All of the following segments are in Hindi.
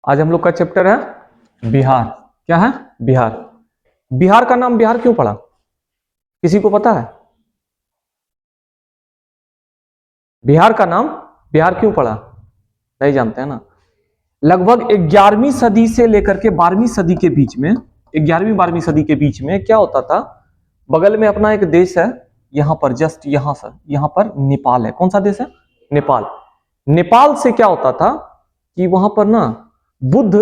आज हम लोग का चैप्टर है बिहार। क्या है? बिहार। बिहार का नाम बिहार क्यों पड़ा? किसी को पता है? बिहार का नाम बिहार क्यों पड़ा? नहीं जानते हैं ना। लगभग 11वीं सदी से लेकर के 12वीं सदी के बीच में, 11वीं 12वीं सदी के बीच में क्या होता था, बगल में अपना एक देश है, यहां पर जस्ट यहां पर नेपाल है। कौन सा देश है? नेपाल। नेपाल से क्या होता था कि वहां पर ना बुद्ध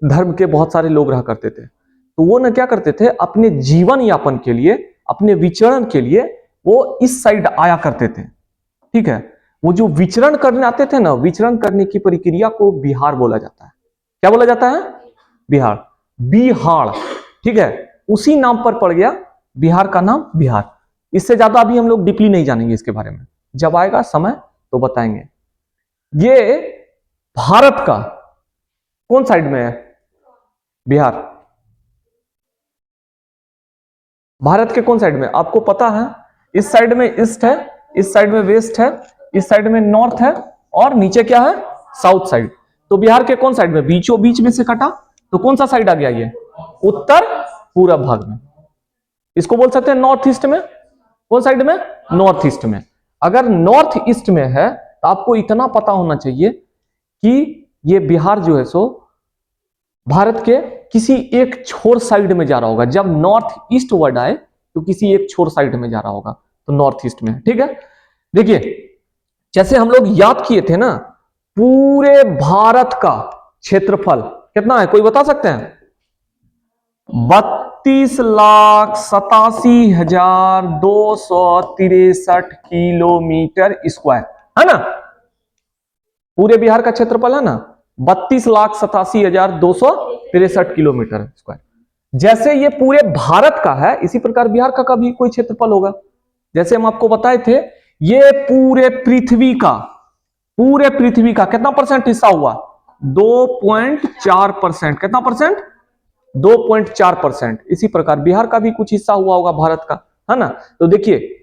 धर्म के बहुत सारे लोग रहा करते थे। तो वो ना क्या करते थे, अपने जीवन यापन के लिए, अपने विचरण के लिए वो इस साइड आया करते थे। ठीक है। वो जो विचरण करने आते थे ना, विचरण करने की प्रक्रिया को बिहार बोला जाता है। क्या बोला जाता है? बिहार। बिहार। ठीक है। उसी नाम पर पड़ गया बिहार का नाम बिहार। इससे ज्यादा अभी हम लोग डीपली नहीं जानेंगे इसके बारे में, जब आएगा समय तो बताएंगे। ये भारत का कौन साइड में है? बिहार भारत के कौन साइड में आपको पता है? इस साइड में ईस्ट है, इस साइड में वेस्ट है, इस साइड में नॉर्थ है, और नीचे क्या है? South side. तो बिहार के कौन साइड में? बीचों बीच में से कटा, तो कौन सा साइड आ गया? ये उत्तर पूरब भाग में। इसको बोल सकते हैं नॉर्थ ईस्ट में। कौन साइड में? नॉर्थ ईस्ट में। अगर नॉर्थ ईस्ट में है तो आपको इतना पता होना चाहिए कि ये बिहार जो है सो भारत के किसी एक छोर साइड में जा रहा होगा। जब नॉर्थ ईस्ट वर्ड आए तो किसी एक छोर साइड में जा रहा होगा, तो नॉर्थ ईस्ट में। ठीक है। देखिए, जैसे हम लोग याद किए थे ना, पूरे भारत का क्षेत्रफल कितना है, कोई बता सकते हैं? 32,87,263 किलोमीटर स्क्वायर है ना। पूरे बिहार का क्षेत्रफल है ना 32,87,263 किलोमीटर स्क्वायर। जैसे ये पूरे भारत का है, इसी प्रकार बिहार का भी कोई क्षेत्रफल होगा। जैसे हम आपको बताए थे, ये पूरे पृथ्वी का कितना परसेंट हिस्सा हुआ? 2.4%। कितना परसेंट? 2.4%। इसी प्रकार बिहार का भी कुछ हिस्सा हुआ होगा भारत का, है ना। तो देखिए,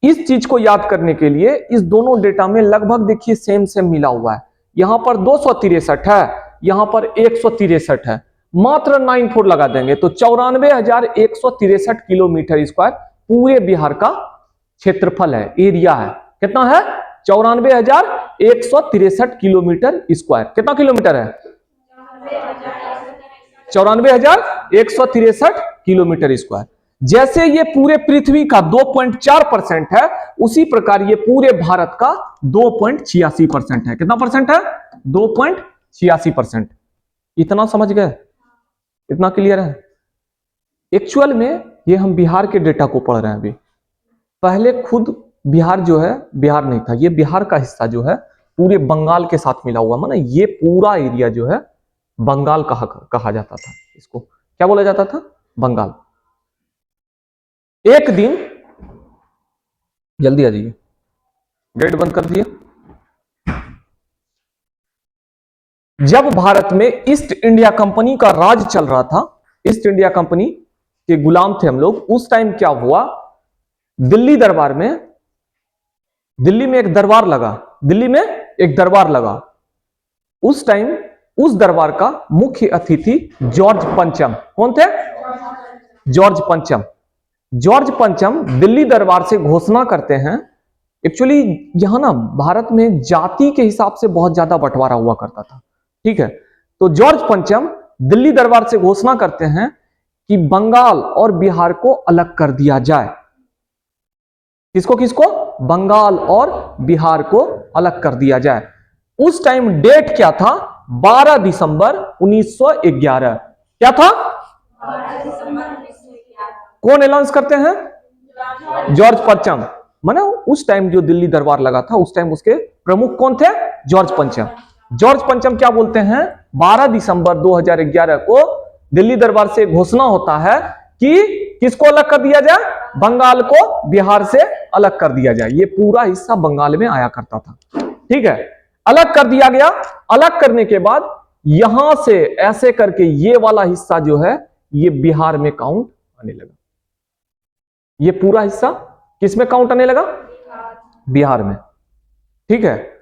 इस चीज को याद करने के लिए इस दोनों डेटा में लगभग देखिए सेम सेम मिला हुआ है। यहां पर 263 है, यहां पर 163 है। मात्र 94 लगा देंगे तो 94,163 किलोमीटर स्क्वायर पूरे बिहार का क्षेत्रफल है, एरिया है। कितना है? 94,163 किलोमीटर स्क्वायर। कितना किलोमीटर है? 94,163 किलोमीटर स्क्वायर। जैसे ये पूरे पृथ्वी का 2.4% है, उसी प्रकार ये पूरे भारत का 2.86% है। कितना परसेंट है? 2.86%। इतना समझ गए? इतना क्लियर है? एक्चुअल में ये हम बिहार के डेटा को पढ़ रहे हैं अभी। पहले खुद बिहार जो है बिहार नहीं था, ये बिहार का हिस्सा जो है पूरे बंगाल के साथ मिला हुआ, माना ये पूरा एरिया जो है बंगाल कहा जाता था। इसको क्या बोला जाता था? बंगाल। एक दिन, जल्दी आ जाइए, गेट बंद कर दिया। जब भारत में ईस्ट इंडिया कंपनी का राज चल रहा था, ईस्ट इंडिया कंपनी के गुलाम थे हम लोग, उस टाइम क्या हुआ, दिल्ली में एक दरबार लगा। उस टाइम उस दरबार का मुख्य अतिथि जॉर्ज पंचम। कौन थे? जॉर्ज पंचम दिल्ली दरबार से घोषणा करते हैं। एक्चुअली यहां ना भारत में जाति के हिसाब से बहुत ज्यादा बंटवारा हुआ करता था। ठीक है। तो जॉर्ज पंचम दिल्ली दरबार से घोषणा करते हैं कि बंगाल और बिहार को अलग कर दिया जाए। किसको? बंगाल और बिहार को अलग कर दिया जाए। उस टाइम डेट क्या था? 12 दिसंबर 1911। क्या था? कौन अनाउंस करते हैं? जॉर्ज पंचम। माने उस टाइम जो दिल्ली दरबार लगा था, उस टाइम उसके प्रमुख कौन थे? जॉर्ज पंचम क्या बोलते हैं? 12 दिसंबर 2011 को दिल्ली दरबार से घोषणा होता है कि किसको अलग कर दिया जाए? बंगाल को बिहार से अलग कर दिया जाए। ये पूरा हिस्सा बंगाल में आया करता था। ठीक है। अलग कर दिया गया। अलग करने के बाद यहां से ऐसे करके ये वाला हिस्सा जो है ये बिहार में काउंट आने लगा। ये पूरा हिस्सा किस में काउंट आने लगा? बिहार में। ठीक है।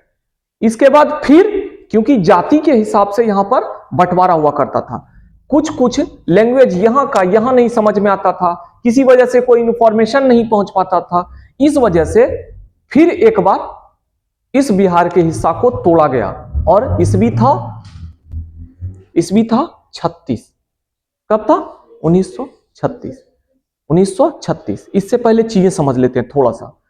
इसके बाद फिर क्योंकि जाति के हिसाब से यहां पर बंटवारा हुआ करता था। कुछ कुछ लैंग्वेज यहां का यहां नहीं समझ में आता था, किसी वजह से कोई इंफॉर्मेशन नहीं पहुंच पाता था, इस वजह से फिर एक बार इस बिहार के हिस्सा को तोड़ा गया। और ईस्वी था 36। कब था? 1936। 1936। इससे पहले चीजें समझ लेते हैं थोड़ा सा।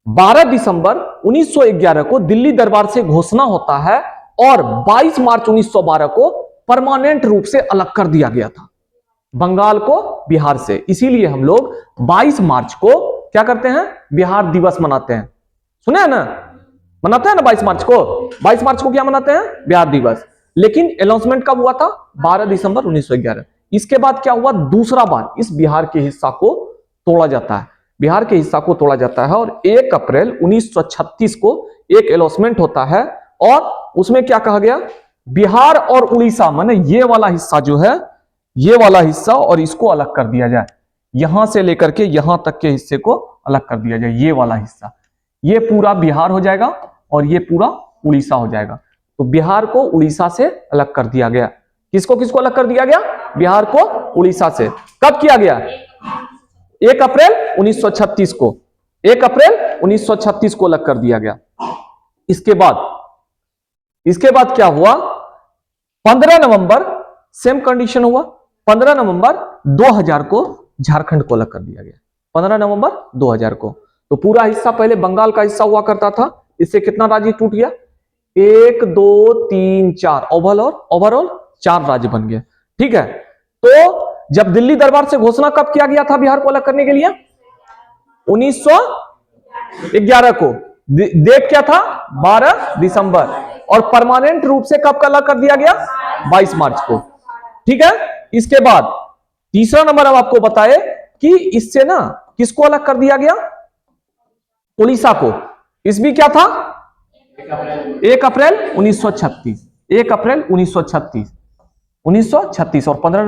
12 दिसंबर 1911 को दिल्ली दरबार से घोषणा होता है और 22 मार्च 1912 को परमानेंट रूप से अलग कर दिया गया था बंगाल को बिहार से। इसीलिए हम लोग 22 मार्च को क्या करते हैं? बिहार दिवस मनाते हैं। सुने हैं ना? मनाते हैं ना 22 मार्च को। 22 मार्च को क्या मनाते हैं? बिहार दिवस। लेकिन अनाउंसमेंट कब हुआ था? 12 दिसंबर 1911। इसके बाद क्या हुआ? दूसरा बार इस बिहार के हिस्सा को तोड़ा जाता है। बिहार के हिस्सा को तोड़ा जाता है और 1 अप्रैल 1936 को एक अनाउंसमेंट होता है और उसमें क्या कहा गया? बिहार और उड़ीसा, माने ये वाला हिस्सा जो है, ये वाला हिस्सा, और इसको अलग कर दिया जाए। यहां से लेकर के यहां तक के हिस्से को अलग कर दिया जाए। ये वाला हिस्सा, ये पूरा बिहार हो जाएगा और ये पूरा उड़ीसा हो जाएगा। तो बिहार को उड़ीसा से अलग कर दिया गया। किसको किसको अलग कर दिया गया? बिहार को उड़ीसा से। कब किया गया? 1 अप्रैल 1936 को। 1 अप्रैल 1936 को अलग कर दिया गया। इसके बाद क्या हुआ? 15 नवंबर सेम कंडीशन हुआ। 15 नवंबर 2000 को झारखंड को अलग कर दिया गया। 15 नवंबर 2000 को। तो पूरा हिस्सा पहले बंगाल का हिस्सा हुआ करता था। इससे कितना राज्य टूट गया? 1 2 3 4 ओवरऑल 4 राज्य बन गए। ठीक है। तो जब दिल्ली दरबार से घोषणा कब किया गया था बिहार को अलग करने के लिए? 1911 को। डेट क्या था? 12 दिसंबर। और परमानेंट रूप से कब अलग कर दिया गया? 22 मार्च को। ठीक है। इसके बाद तीसरा नंबर हम आपको बताए कि इससे ना किसको अलग कर दिया गया? उड़ीसा को। इसमें क्या था? 1 अप्रैल 1936। 1 अप्रैल 1936 और 15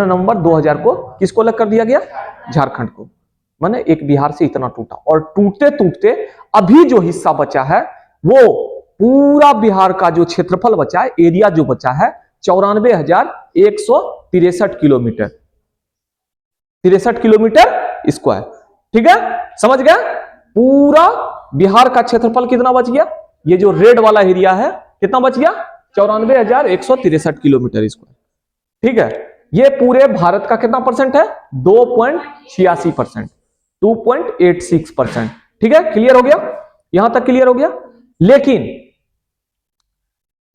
नवंबर 2000 को किसको अलग कर दिया गया? झारखंड को। माने एक बिहार से इतना टूटा। और टूटते टूटते अभी जो हिस्सा बचा है वो पूरा बिहार का जो क्षेत्रफल बचा है, एरिया जो बचा है, 94,163 किलोमीटर। 63 kilometre square. ठीक है, समझ गया? पूरा बिहार का क्षेत्रफल कितना बच गया? ये जो रेड वाला एरिया है कितना बच गया? 94,163 किलोमीटर स्क्वायर। ठीक है। ये पूरे भारत का कितना परसेंट है? 2.86%, 2.86%। ठीक है, क्लियर हो गया? यहां तक क्लियर हो गया। लेकिन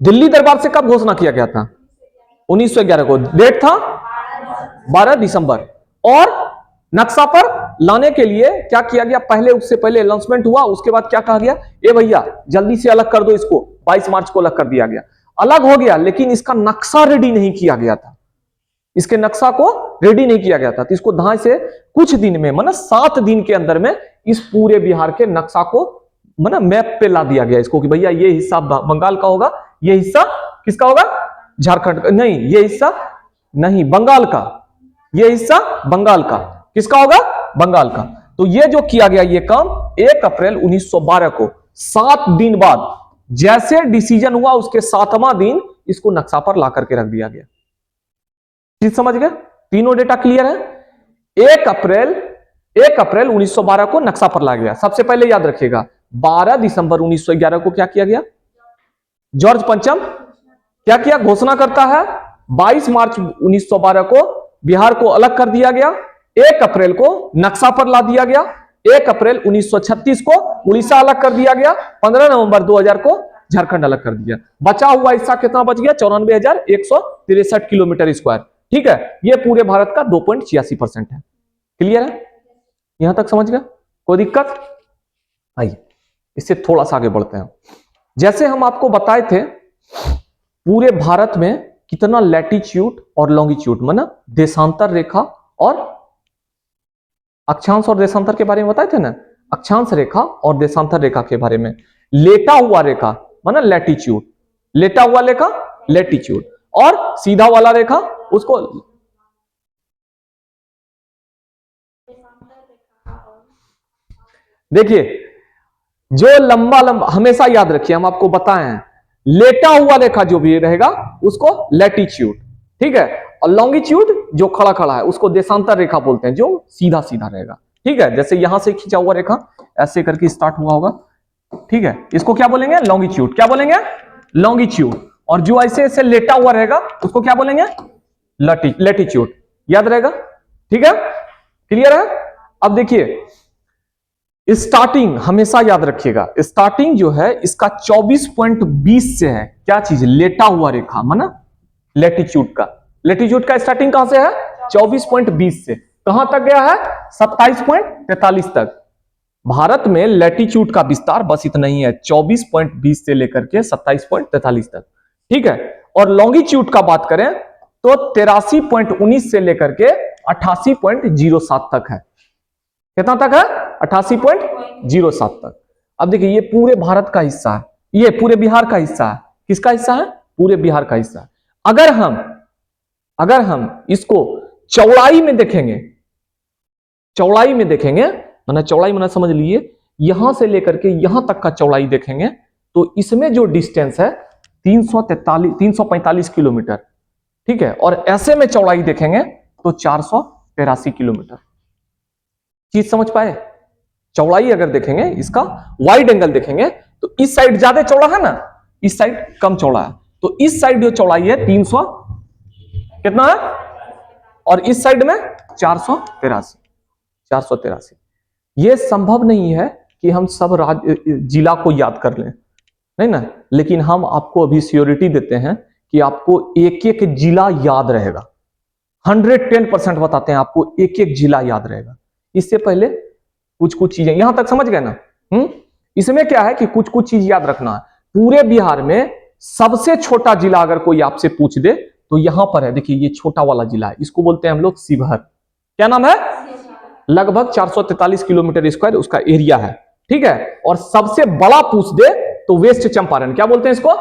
दिल्ली दरबार से कब घोषणा किया गया था? 1911 को। डेट था 12 दिसंबर। और नक्शा पर लाने के लिए क्या किया गया? पहले उससे पहले अनाउंसमेंट हुआ, उसके बाद क्या कहा गया? ए भैया जल्दी से अलग कर दो इसको। 22 मार्च को अलग कर दिया गया। अलग हो गया, लेकिन इसका नक्शा रेडी नहीं किया गया था। इसके नक्शा को रेडी नहीं किया गया था। तो इसको धाय से कुछ दिन में, मतलब 7 दिन के अंदर में इस पूरे बिहार के नक्शा को मतलब मैप पे ला दिया गया इसको कि भैया ये हिस्सा बंगाल का होगा, ये हिस्सा किसका होगा? झारखंड का। नहीं, ये हिस्सा नहीं, बंगाल का। ये हिस्सा बंगाल का। किसका होगा? बंगाल का। तो ये जो किया गया ये काम 1 अप्रैल 1912 को, 7 दिन बाद जैसे डिसीजन हुआ उसके 7वां दिन इसको नक्शा पर ला करके रख दिया गया। चीज समझ गए? तीनों डेटा क्लियर है? 1 अप्रैल 1912 को नक्शा पर लाया गया। सबसे पहले याद रखिएगा 12 दिसंबर 1911 को क्या किया गया? जॉर्ज पंचम क्या किया? घोषणा करता है। 22 मार्च 1912 को बिहार को अलग कर दिया गया। 1 अप्रैल को नक्शा पर ला दिया गया। 1 अप्रैल 1936 को उड़ीसा अलग कर दिया गया। 15 नवंबर 2000 को झारखंड अलग कर दिया। बचा हुआ हिस्सा कितना बच गया? 94,163 किलोमीटर स्क्वायर। ठीक है, ये पूरे भारत का 2.86% है। क्लियर है? यहां तक समझ गया? कोई दिक्कत? आइए इससे थोड़ा सा आगे बढ़ते हैं। जैसे हम आपको बताए थे पूरे भारत में कितना लैटिट्यूड और लॉन्गिट्यूड, माना देशांतर रेखा और अक्षांश और देशांतर के बारे में बताए थे ना। अक्षांश रेखा और देशांतर रेखा के बारे में। लेटा हुआ रेखा माना लैटिट्यूड, लेटा हुआ रेखा लैटिट्यूड, और सीधा वाला रेखा उसको देखिए। जो लंबा लंबा, हमेशा याद रखिए हम आपको बताए हैं, लेटा हुआ रेखा जो भी रहेगा उसको लैटिट्यूड, ठीक है। और लॉन्गिट्यूड जो खड़ा खड़ा है उसको देशांतर रेखा बोलते हैं, जो सीधा सीधा रहेगा, ठीक है। जैसे यहां से खींचा हुआ रेखा ऐसे करके स्टार्ट हुआ होगा, ठीक है, इसको क्या बोलेंगे? लॉन्गिट्यूड। क्या बोलेंगे? लॉन्गिट्यूड। और जो ऐसे ऐसे लेटा हुआ रहेगा उसको क्या बोलेंगे? लैटिट्यूड। याद रहेगा, ठीक है, क्लियर है। अब देखिए स्टार्टिंग हमेशा याद रखिएगा, स्टार्टिंग जो है इसका 24.20 से है। क्या चीज? लेटा हुआ रेखा, माना लैटिट्यूड का। लैटिट्यूड का स्टार्टिंग कहां से है? 24.20 से। कहां तक गया है? 27.43 तक। भारत में लैटिट्यूड का विस्तार बस इतना ही है, 24.20 से लेकर के 27.43 तक, ठीक है। और लॉन्गिट्यूड का बात करें तो 83.19 से लेकर के 88.07 तक है। कितना तक है? 88.07 तक। अब देखिए ये पूरे भारत का हिस्सा है, ये पूरे बिहार का हिस्सा है। किसका हिस्सा है? पूरे बिहार का हिस्सा है। अगर हम इसको चौड़ाई में देखेंगे, चौड़ाई में देखेंगे, मैंने चौड़ाई मैंने समझ लीजिए, यहां से लेकर के यहां तक का चौड़ाई देखेंगे तो इसमें जो डिस्टेंस है 345 किलोमीटर, ठीक है। और ऐसे में चौड़ाई देखेंगे तो 483 किलोमीटर। चीज समझ पाए? चौड़ाई अगर देखेंगे, इसका वाइड एंगल देखेंगे तो इस साइड ज्यादा चौड़ा है ना, इस साइड कम चौड़ा है। तो इस साइड जो चौड़ाई है 300 कितना है, और इस साइड में 483। यह संभव नहीं है कि हम सब जिला को याद कर लें, नहीं ना, लेकिन हम आपको अभी श्योरिटी देते हैं कि आपको एक एक जिला याद रहेगा। 110% बताते हैं आपको, एक एक जिला याद रहेगा। इससे पहले कुछ कुछ चीजें यहां तक समझ गए ना? इसमें क्या है कि कुछ कुछ चीज याद रखना है। पूरे बिहार में सबसे छोटा जिला अगर कोई आपसे पूछ दे तो यहां पर है, देखिए ये छोटा वाला जिला है, इसको बोलते हैं हम लोग शिवहर। क्या नाम है? लगभग 443 किलोमीटर स्क्वायर उसका एरिया है, ठीक है। और सबसे बड़ा पूछ दे तो वेस्ट चंपारण, क्या बोलते हैं इसको?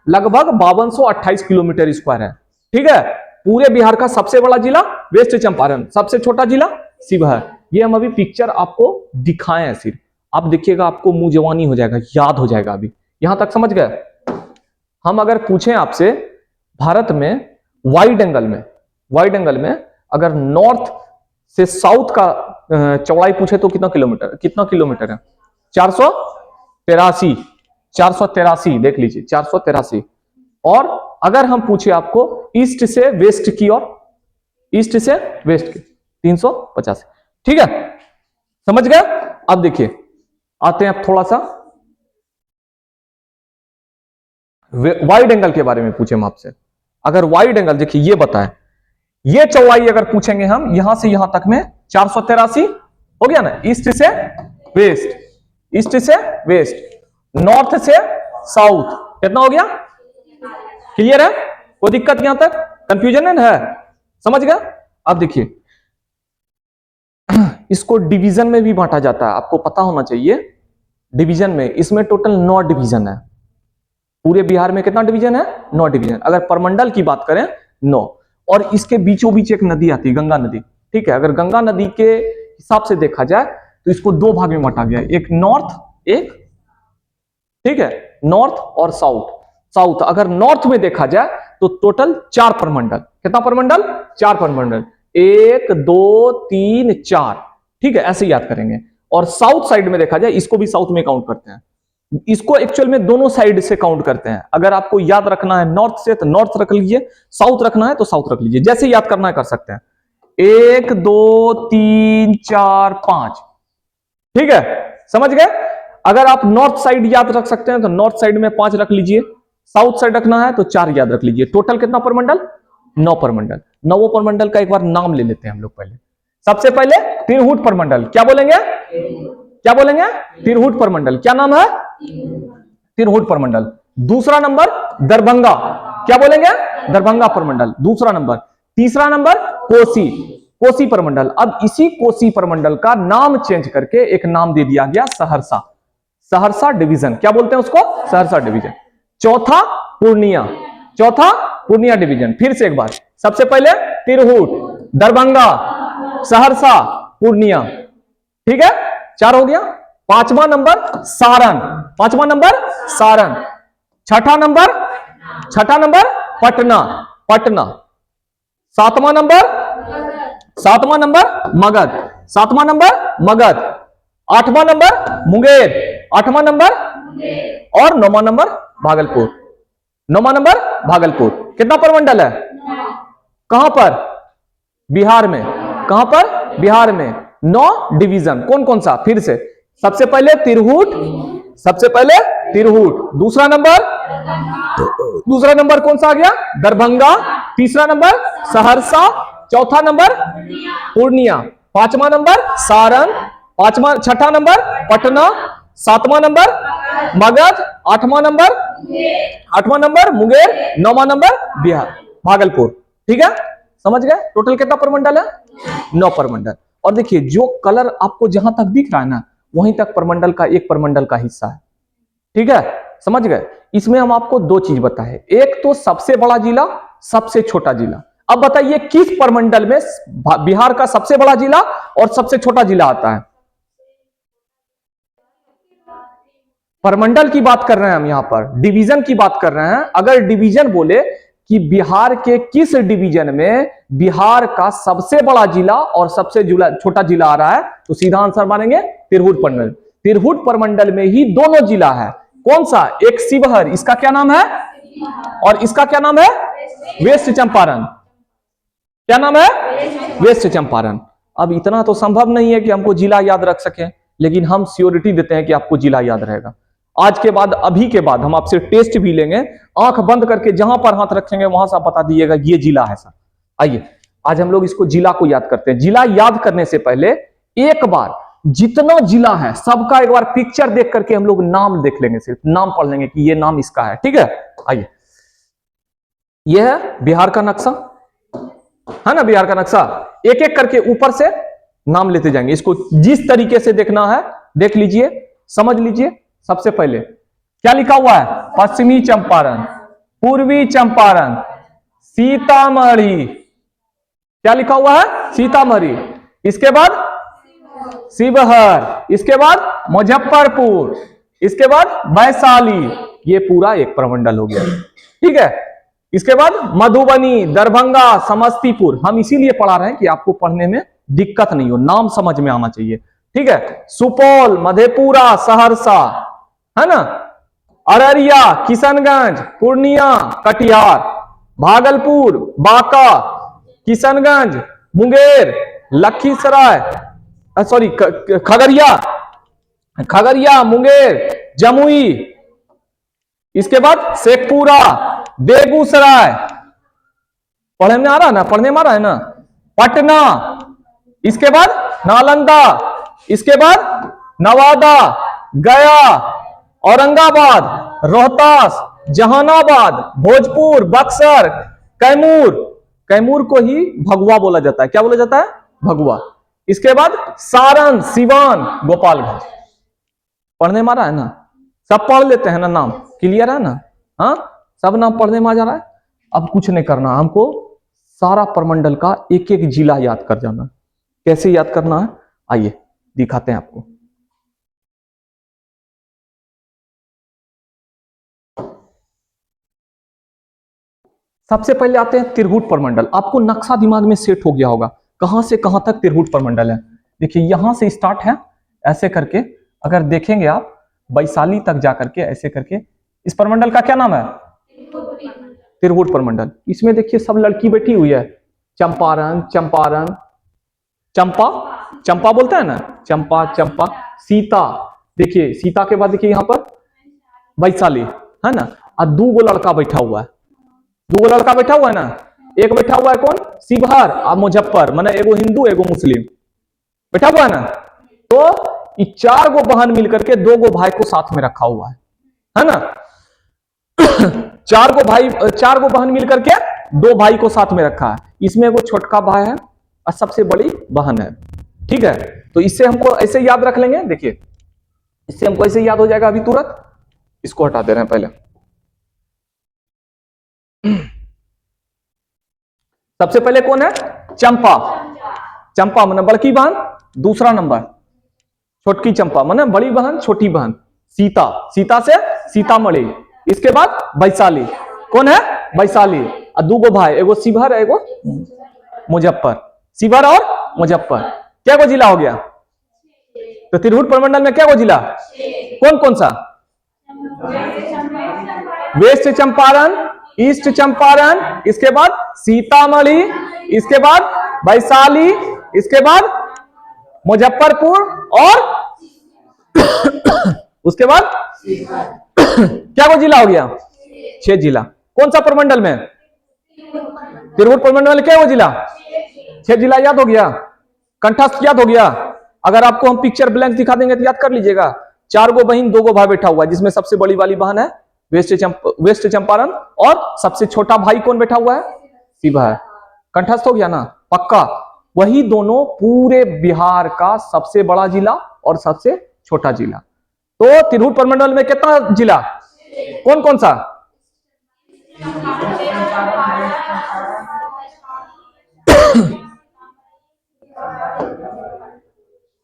लगभग 5228 किलोमीटर स्क्वायर है, ठीक है। पूरे बिहार का सबसे बड़ा जिला वेस्ट चंपारण, सबसे छोटा जिला शिवहर। ये हम अभी पिक्चर आपको दिखाए हैं, सिर्फ आप देखिएगा, आपको मुंह जवानी हो जाएगा, याद हो जाएगा। अभी यहां तक समझ गए? हम अगर पूछें आपसे भारत में वाइड एंगल में अगर नॉर्थ से साउथ का चौड़ाई पूछे तो कितना किलोमीटर है? 483 देख लीजिए, 483। और अगर हम पूछे आपको ईस्ट से वेस्ट की ओर, ईस्ट से वेस्ट की 350, ठीक है, समझ गए? अब देखिए आते हैं, अब थोड़ा सा वाइड एंगल के बारे में पूछे हम आपसे। अगर वाइड एंगल देखिए ये बताएं, ये चौड़ाई अगर पूछेंगे हम यहां से यहां तक में 483 हो गया ना, ईस्ट से वेस्ट, नॉर्थ से साउथ, कितना हो गया? क्लियर है? कोई दिक्कत यहां तक? कंफ्यूजन है? समझ गया? अब देखिए इसको डिवीजन में भी बांटा जाता है, आपको पता होना चाहिए। डिवीजन में इसमें टोटल 9 डिवीजन है। पूरे बिहार में कितना डिवीजन है? 9 डिवीजन। अगर परमंडल की बात करें 9, और इसके बीचों बीच एक नदी आती है, गंगा नदी, ठीक है। अगर गंगा नदी के हिसाब से देखा जाए तो इसको 2 भाग में बांटा गया है, एक नॉर्थ, एक, ठीक है, नॉर्थ और साउथ। अगर नॉर्थ में देखा जाए तो टोटल 4 परमंडल। कितना परमंडल? 4 परमंडल, 1 2 3 4, ठीक है, ऐसे याद करेंगे। और साउथ साइड में देखा जाए, इसको भी साउथ में काउंट करते हैं, इसको एक्चुअल में दोनों साइड से काउंट करते हैं। अगर आपको याद रखना है नॉर्थ से तो नॉर्थ रख लीजिए, साउथ रखना है तो साउथ रख लीजिए, जैसे याद करना है कर सकते हैं। 1 2 3 4 5, ठीक है, समझ गए? अगर आप नॉर्थ साइड याद रख सकते हैं तो नॉर्थ साइड में 5 रख लीजिए, साउथ साइड रखना है तो 4 याद रख लीजिए। टोटल कितना परमंडल? 9 परमंडल। 9 परमंडल का एक बार नाम ले लेते हैं हम लोग पहले। सबसे पहले तिरहुट परमंडल, क्या बोलेंगे? तिरहुट परमंडल। क्या नाम है? तिरहुट परमंडल। दूसरा नंबर दरभंगा, क्या बोलेंगे? दरभंगा परमंडल, दूसरा नंबर। तीसरा नंबर कोसी परमंडल। अब इसी कोसी परमंडल का नाम चेंज करके एक नाम दे दिया गया सहरसा डिवीजन। क्या बोलते हैं उसको? सहरसा डिवीजन। चौथा पूर्णिया डिवीजन। फिर से एक बार, सबसे पहले तिरहुट, दरभंगा, सहरसा, पूर्णिया, ठीक है, 4 हो गया। पांचवा नंबर सारण, छठा नंबर पटना, पटना। सातवां नंबर मगध, सातवां नंबर मगध। आठवां नंबर मुंगेर, आठवां नंबर, और नौवां नंबर भागलपुर, नौवां नंबर भागलपुर। कितना प्रमंडल है? कहां पर? बिहार में। कहां पर? बिहार में। 9 डिवीजन। कौन कौन सा? फिर से, सबसे पहले तिरहुट, सबसे पहले तिरहुट। दूसरा नंबर कौन सा आ गया? दरभंगा। तीसरा नंबर सहरसा। चौथा नंबर पूर्णिया। पांचवा नंबर सारण। छठा नंबर पटना। सातवां नंबर मगध। आठवां नंबर मुंगेर। नौवां नंबर बिहार, भागलपुर। ठीक है, समझ गए? टोटल कितना प्रमंडल है? 9 प्रमंडल। और देखिए, जो कलर आपको जहां तक दिख रहा है ना, वहीं तक प्रमंडल का, एक प्रमंडल का हिस्सा है। ठीक है, समझ गए? इसमें हम आपको 2 चीज बताए, एक तो सबसे बड़ा जिला, सबसे छोटा जिला। अब बताइए किस प्रमंडल में बिहार का सबसे बड़ा जिला और सबसे छोटा जिला आता है? प्रमंडल की बात कर रहे हैं हम, यहां पर डिवीजन की बात कर रहे हैं। अगर डिवीजन बोले कि बिहार के किस डिवीजन में बिहार का सबसे बड़ा जिला और सबसे छोटा जिला आ रहा है, तो सीधा आंसर मानेंगे तिरहुट प्रमंडल। तिरहुट प्रमंडल में ही दोनों जिला है। कौन सा? एक शिवहर, इसका क्या नाम है? और इसका क्या नाम है? वेस्ट चंपारण। क्या नाम है? वेस्ट चंपारण। अब इतना तो संभव नहीं है कि हमको जिला याद रख सके, लेकिन हम श्योरिटी देते हैं कि आपको जिला याद रहेगा। आज के बाद, अभी के बाद हम आपसे टेस्ट भी लेंगे, आंख बंद करके जहां पर हाथ रखेंगे वहां से आप बता दीजिएगा ये जिला है सर। आइए, आज हम लोग इसको जिला को याद करते हैं। जिला याद करने से पहले एक बार जितना जिला है सबका एक बार पिक्चर देख करके हम लोग नाम देख लेंगे, सिर्फ नाम पढ़ लेंगे कि ये नाम इसका है। ठीक है, आइए, यह है बिहार का नक्शा, है ना? बिहार का नक्शा एक एक करके ऊपर से नाम लेते जाएंगे। इसको जिस तरीके से देखना है देख लीजिए, समझ लीजिए। सबसे पहले क्या लिखा हुआ है? पश्चिमी चंपारण, पूर्वी चंपारण, सीतामढ़ी। क्या लिखा हुआ है? सीतामढ़ी। इसके बाद शिवहर, इसके बाद मुजफ्फरपुर, इसके बाद वैशाली। ये पूरा एक प्रमंडल हो गया। ठीक है, इसके बाद मधुबनी, दरभंगा, समस्तीपुर। हम इसीलिए पढ़ा रहे हैं कि आपको पढ़ने में दिक्कत नहीं हो, नाम समझ में आना चाहिए। ठीक है, सुपौल, मधेपुरा, सहरसा, है ना? अररिया, किशनगंज, पूर्णिया, कटिहार, भागलपुर, बांका, किशनगंज, मुंगेर, लखीसराय, सॉरी खगड़िया, मुंगेर, जमुई, इसके बाद शेखपुरा, बेगूसराय। पढ़ने में आ रहा है ना? पढ़ने में आ रहा है ना? पटना, इसके बाद नालंदा, इसके बाद नवादा, गया, औरंगाबाद, रोहतास, जहानाबाद, भोजपुर, बक्सर, कैमूर। कैमूर को ही भगवा बोला जाता है। क्या बोला जाता है? भगवा। इसके बाद सारण, सिवान, गोपालगंज। पढ़ने में आ रहा है ना? सब पढ़ लेते हैं ना? नाम क्लियर है ना? हाँ, सब नाम पढ़ने में आ जा रहा है। अब कुछ नहीं करना, हमको सारा प्रमंडल का एक एक जिला याद कर जाना। कैसे याद करना है आइए दिखाते हैं आपको। सबसे पहले आते हैं तिरहुट प्रमंडल। आपको नक्शा दिमाग में सेट हो गया होगा कहां से कहां तक तिरहुट प्रमंडल है। देखिए यहां से स्टार्ट है ऐसे करके, अगर देखेंगे आप वैशाली तक जाकर के ऐसे करके, इस प्रमंडल का क्या नाम है? तिरहुट प्रमंडल। इसमें देखिए सब लड़की बैठी हुई है, चंपारण, चंपारण, चंपा, चंपा बोलते हैं ना, चंपा, चंपा, सीता। देखिए सीता के बाद देखिए यहां पर वैशाली, है ना? और दो गो लड़का बैठा हुआ है, दो गो लड़का बैठा हुआ है ना। एक बैठा हुआ है कौन? शिवहर और मुजफ्फर, माने एगो हिंदू एगो मुस्लिम बैठा हुआ है ना। तो ये चार गो बहन मिलकर के दो गो भाई को साथ में रखा हुआ है ना। चार गो बहन मिलकर के दो भाई को साथ में रखा है। इसमें एगो छोटका भाई है और सबसे बड़ी बहन है। ठीक है, तो इससे हमको ऐसे याद रख लेंगे। देखिए इससे हमको ऐसे याद हो जाएगा अभी तुरंत। इसको हटा दे रहे हैं पहले। सबसे पहले कौन है? चंपा। चंपा माने बड़की बहन, दूसरा नंबर छोटकी चंपा माने बड़ी बहन छोटी बहन। सीता, सीता से सीतामढ़ी, इसके बाद वैशाली। कौन है? वैशाली। और दूगो भाई, एगो शिवहर है, एगो मुजफ्फर। शिवहर और मुजफ्फर क्या गो जिला हो गया? तो तिरहुत प्रमंडल में क्या गो जिला? कौन कौन सा? वेस्ट चंपारण, ईस्ट चंपारण, इसके बाद सीतामढ़ी, इसके बाद वैशाली, इसके बाद मुजफ्फरपुर और उसके बाद क्या वो जिला हो गया? 6 जिला। कौन सा प्रमंडल में? तिरहुत प्रमंडल में क्या वो जिला? 6 जिला याद हो गया? कंठस्थ याद हो गया? अगर आपको हम पिक्चर ब्लैंक दिखा देंगे तो याद कर लीजिएगा। 4 गो बहन 2 गो भाई बैठा हुआ है, जिसमें सबसे बड़ी वाली बहन है वेस्ट चंपारण और सबसे छोटा भाई कौन बैठा हुआ है? शिवहर। कंठस्थ हो गया ना? पक्का। वही दोनों पूरे बिहार का सबसे बड़ा जिला और सबसे छोटा जिला। तो तिरहुत प्रमंडल में कितना जिला? कौन कौन सा?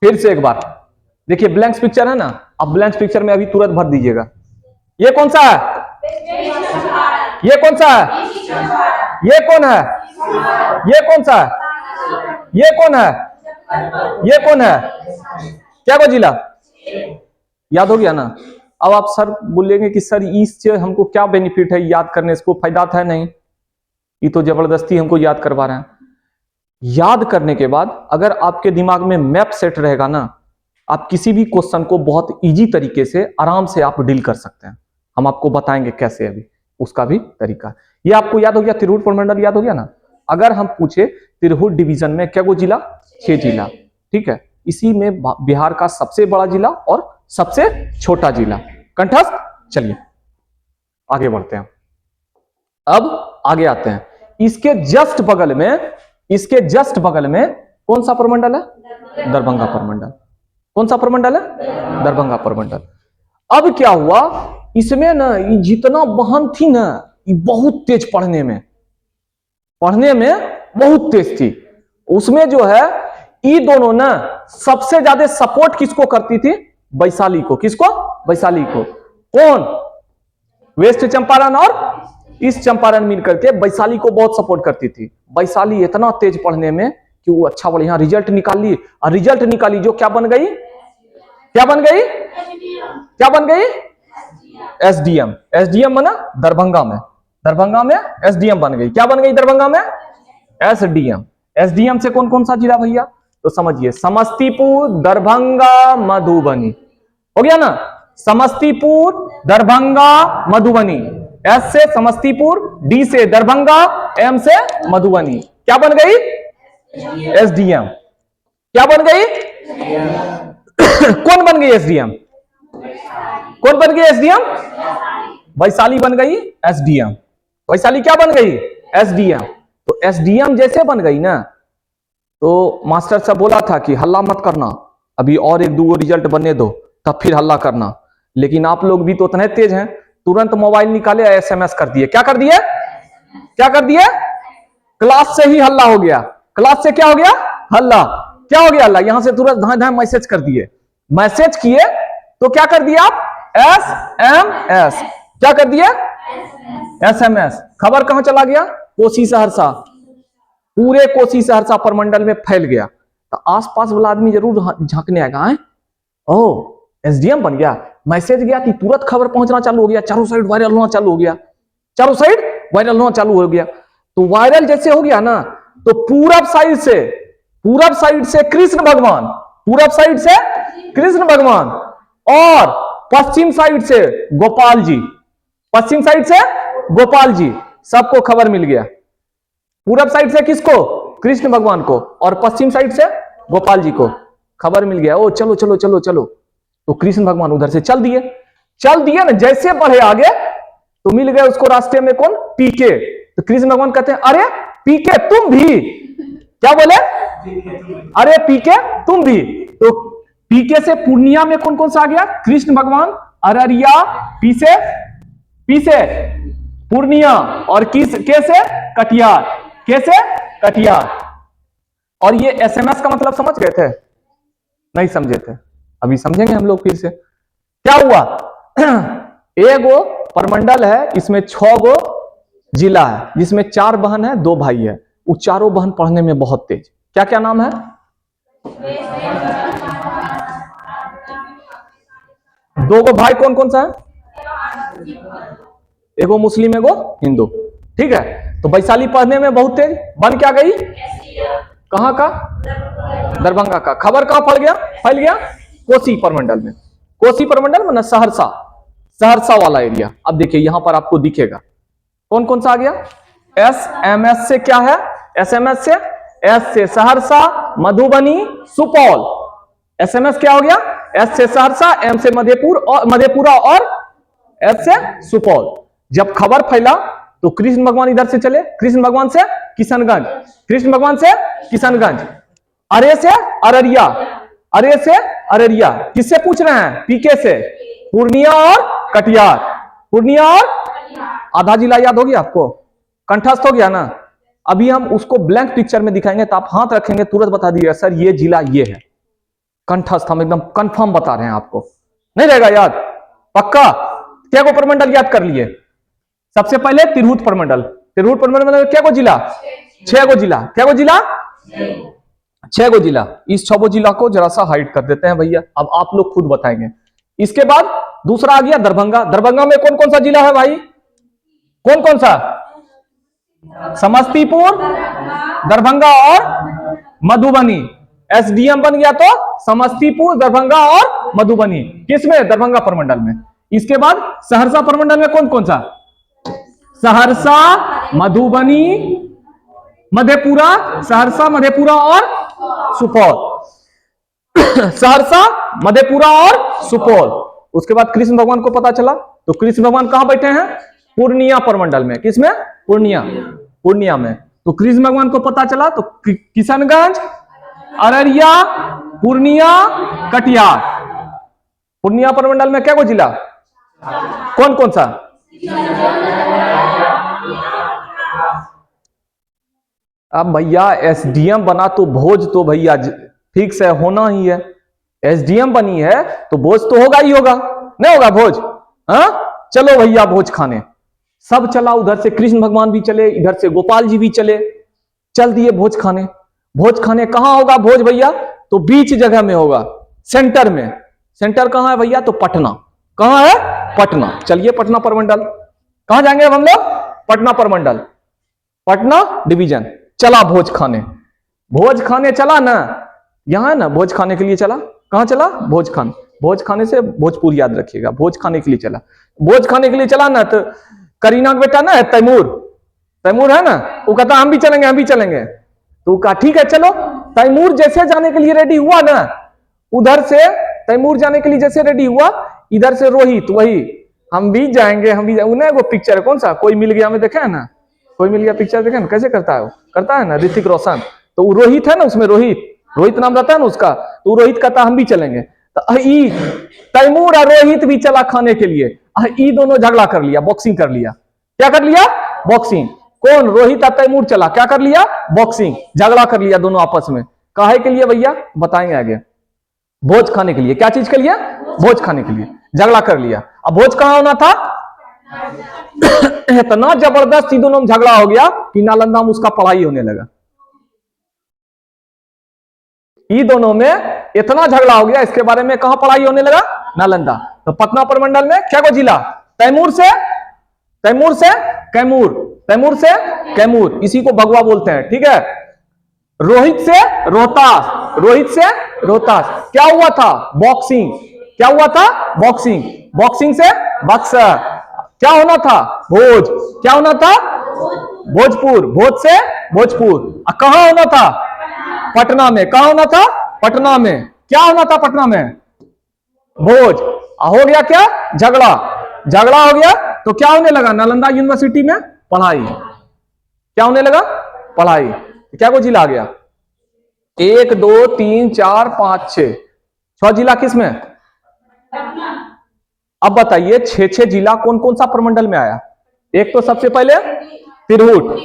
फिर से एक बार देखिए, ब्लैंक पिक्चर है ना, अब ब्लैंक पिक्चर में अभी तुरंत भर दीजिएगा। ये कौन सा है? ये कौन सा है? ये कौन है? ये कौन सा है? ये कौन है? ये कौन है? क्या वो जिला? याद हो गया ना? अब आप सर बोलेंगे कि सर इससे हमको क्या बेनिफिट है याद करने से, कोई फायदा था नहीं, ये तो जबरदस्ती हमको याद करवा रहे हैं। याद करने के बाद अगर आपके दिमाग में मैप सेट रहेगा ना, आप किसी भी क्वेश्चन को बहुत इजी तरीके से आराम से आप डील कर सकते हैं। हम आपको बताएंगे कैसे, अभी उसका भी तरीका। ये आपको याद हो गया? तिरहुत प्रमंडल याद हो गया ना? अगर हम पूछे तिरहुत डिवीजन में क्या वो जिला? 6 जिला। ठीक है, इसी में बिहार का सबसे बड़ा जिला और सबसे छोटा जिला। कंठस्थ। चलिए आगे बढ़ते हैं। अब आगे आते हैं, इसके जस्ट बगल में, इसके जस्ट बगल में कौन सा प्रमंडल है? दरभंगा प्रमंडल। कौन सा प्रमंडल है? दरभंगा प्रमंडल। अब क्या हुआ, इसमें ना ये जितना बहन थी ना, ये बहुत तेज पढ़ने में बहुत तेज थी। उसमें जो है ये दोनों ना सबसे ज्यादा सपोर्ट किसको करती थी? वैशाली को। किसको? वैशाली को। कौन? वेस्ट चंपारण और ईस्ट चंपारण मिलकर के वैशाली को बहुत सपोर्ट करती थी। वैशाली इतना तेज पढ़ने में कि वो अच्छा बढ़िया रिजल्ट निकाली, और रिजल्ट निकाली जो क्या बन गई? क्या बन गई? क्या बन गई? एसडीएम। एसडीएम बना दरभंगा में। दरभंगा में एसडीएम बन गई। क्या बन गई दरभंगा में? एसडीएम। एसडीएम से कौन कौन सा जिला भैया? तो समझिए, समस्तीपुर, दरभंगा, मधुबनी। हो गया ना? समस्तीपुर, दरभंगा, मधुबनी। एस से समस्तीपुर, डी से दरभंगा, एम से मधुबनी। क्या बन गई? एसडीएम। क्या बन गई? कौन बन गई एसडीएम? कौन बन गई एसडीएम? वैशाली बन गई एसडीएम। वैशाली क्या बन गई? एसडीएम। तो एसडीएम जैसे बन गई ना, तो मास्टर साहब बोला था कि हल्ला मत करना, अभी और 1-2 रिजल्ट बनने दो, तब फिर हल्ला करना। लेकिन आप लोग भी तो उतने तेज हैं, तुरंत मोबाइल निकाले, एसएमएस कर दिए। क्या कर दिए? क्या कर दिए? क्लास से ही हल्ला हो गया। क्लास से क्या हो गया? हल्ला। क्या हो गया? हल्ला। यहां से तुरंत धाए धाए मैसेज कर दिए। मैसेज किए तो क्या कर दिया आप? एसएमएस। क्या कर दिया? एसएमएस। खबर कहां चला गया? कोसी सहरसा। पूरे कोसी सहरसा प्रमंडल में फैल गया। तो आसपास वाला आदमी जरूर झांकने आएगा, ओ एसडीएम बन गया, मैसेज गया कि तुरंत खबर पहुंचना चालू हो गया, चारों साइड वायरल होना चालू हो गया। चारों साइड वायरल होना चालू हो गया। तो वायरल जैसे हो गया ना, तो पूरब साइड से कृष्ण भगवान, पूरब साइड से कृष्ण भगवान, और पश्चिम साइड से गोपाल जी, पश्चिम साइड से गोपाल जी, सबको खबर मिल गया। पूरब साइड से किसको? कृष्ण भगवान को, और पश्चिम साइड से गोपाल जी को खबर मिल गया। ओ चलो चलो चलो चलो। तो कृष्ण भगवान उधर से चल दिए ना। जैसे बढ़े आगे तो मिल गए उसको रास्ते में कौन? पीके। तो कृष्ण भगवान कहते हैं, अरे पीके तुम भी? क्या बोले? अरे पीके तुम भी? तो पीके से पूर्णिया में कौन कौन सा आ गया? कृष्ण भगवान, अररिया, पीसे पूर्णिया, और कैसे? कटिहार। कैसे? कटिहार। और ये एसएमएस का मतलब समझ गए थे? नहीं समझे थे? अभी समझेंगे हम लोग फिर से। क्या हुआ? एगो प्रमंडल है, इसमें 6 गो जिला है, जिसमें 4 बहन है 2 भाई है। वो चारों बहन पढ़ने में बहुत तेज। क्या क्या नाम है? दो गो भाई कौन कौन सा है? एगो मुस्लिम एगो हिंदू। ठीक है, तो वैशाली पढ़ने में बहुत तेज, बन क्या गई? कहां का? दरभंगा का। खबर कहां फैल गया? फैल गया कोसी प्रमंडल में। कोसी प्रमंडल में ना सहरसा, सहरसा वाला एरिया। अब देखिए यहां पर आपको दिखेगा कौन कौन सा आ गया। एस एम एस से क्या है? एसएमएस से, एस से सहरसा, मधुबनी, सुपौल। एसएमएस क्या हो गया? एस से सहरसा, एम से मधेपुरा और एस से सुपौल। जब खबर फैला तो कृष्ण भगवान इधर से चले, कृष्ण भगवान से किशनगंज, कृष्ण भगवान से किशनगंज, अरे से अररिया, अरे से अररिया। किससे पूछ रहे हैं? पीके से। पूर्णिया और कटिहार, पूर्णिया और आधा जिला याद हो गया आपको, कंठस्थ हो गया ना। अभी हम उसको ब्लैंक पिक्चर में दिखाएंगे तो आप हाथ रखेंगे तुरंत बता दिएगा सर ये जिला ये है। कंठस्थ हम एकदम कंफर्म बता रहे हैं आपको, नहीं रहेगा याद? पक्का? क्या को प्रमंडल याद कर लिए? सबसे पहले तिरहुत प्रमंडल। तिरहुत प्रमंडल में क्या को जिला? 6 गो जिला। क्या को जिला? 6 गो जिला। इस 6 गो जिला को जरा सा हाइड कर देते हैं भैया, अब आप लोग खुद बताएंगे। इसके बाद दूसरा आ गया दरभंगा। दरभंगा में कौन कौन सा जिला है भाई? कौन कौन सा? समस्तीपुर, दरभंगा और मधुबनी। एसडीएम बन गया तो समस्तीपुर, दरभंगा और मधुबनी। किसमें? दरभंगा प्रमंडल में। इसके बाद सहरसा प्रमंडल में कौन कौन सा? सहरसा, मधुबनी, मधेपुरा, सहरसा, मधेपुरा और सुपौल। सहरसा, मधेपुरा और सुपौल। उसके बाद कृष्ण भगवान को पता चला तो कृष्ण भगवान कहां बैठे हैं? पूर्णिया प्रमंडल में। किसमें? पूर्णिया, पूर्णिया में। तो कृष्ण भगवान को पता चला तो किशनगंज, अररिया, पूर्णिया, कटिहार। पूर्णिया प्रमंडल में क्या को जिला? कौन कौन सा? अब भैया एसडीएम बना तो भोज तो भैया फिक्स है, होना ही है। एसडीएम बनी है तो भोज तो होगा ही होगा, नहीं होगा भोज? हाँ चलो भैया भोज खाने। सब चला, उधर से कृष्ण भगवान भी चले, इधर से गोपाल जी भी चले, चल दिए भोज खाने। भोज खाने कहां होगा भोज भैया? तो बीच जगह में होगा, सेंटर में। सेंटर कहां है भैया? तो पटना। कहां है? पटना। चलिए पटना प्रमंडल। कहां जाएंगे अब हम लोग? पटना प्रमंडल, पटना डिवीजन। चला भोज खाने। भोज खाने चला ना, यहां है ना भोज खाने के लिए चला। कहां चला? भोज खाने। भोज खाने से भोजपुर याद रखिएगा, भोज खाने के लिए चला। भोज खाने के लिए चला ना तो करीना का बेटा ना है तैमूर, तैमूर है ना, वो कहता हम भी चलेंगे हम भी चलेंगे। तो कहा ठीक है चलो। तैमूर जैसे जाने के लिए रेडी हुआ ना, उधर से तैमूर जाने के लिए जैसे रेडी हुआ, इधर से रोहित वही हम भी जाएंगे हम भी जाएंगे। वो पिक्चर कौन सा कोई मिल गया में देखे है ना, कोई मिल गया पिक्चर देखे ना, कैसे करता है वो, करता है ना ऋतिक रोशन। तो वो रोहित है ना, उसमें रोहित, रोहित नाम रहता है ना उसका, तो रोहित कहता हम भी चलेंगे। तो तैमूर और रोहित भी चला खाने के लिए। ई दोनों झगड़ा कर लिया, बॉक्सिंग कर लिया। क्या कर लिया? बॉक्सिंग। कौन? रोहित और तैमूर चला, क्या कर लिया? बॉक्सिंग, झगड़ा कर लिया दोनों आपस में। काहे के लिए भैया बताएंगे आगे। भोज खाने के लिए। क्या चीज के लिए? भोज खाने के लिए झगड़ा कर लिया। अब भोज कहां होना था? इतना जबरदस्त ही दोनों में झगड़ा हो गया कि नालंदा में उसका पढ़ाई होने लगा। ये दोनों में इतना झगड़ा हो गया, इसके बारे में कहां पढ़ाई होने लगा? नालंदा। तो पटना प्रमंडल में क्या को जिला? तैमूर से, तैमूर से कैमूर, तैमूर से कैमूर, इसी को भगवा बोलते हैं। ठीक है। रोहित से रोहतास, रोहित से रोहतास। क्या हुआ था? बॉक्सिंग। क्या हुआ था? बॉक्सिंग। बॉक्सिंग से बक्सर। क्या होना था? भोज। क्या होना था? भोजपुर। भोज से भोजपुर। कहां होना था? पटना में। कहां होना था? पटना में। क्या होना था पटना में? भोज। हो गया क्या? झगड़ा। झगड़ा हो गया तो क्या होने लगा? नालंदा यूनिवर्सिटी में पढ़ाई। क्या होने लगा? पढ़ाई। क्या को जिला आ गया? 1 2 3 4 5 6 जिला किसमें? अब बताइए 6 जिला कौन कौन सा प्रमंडल में आया? एक तो सबसे पहले तिरहुत,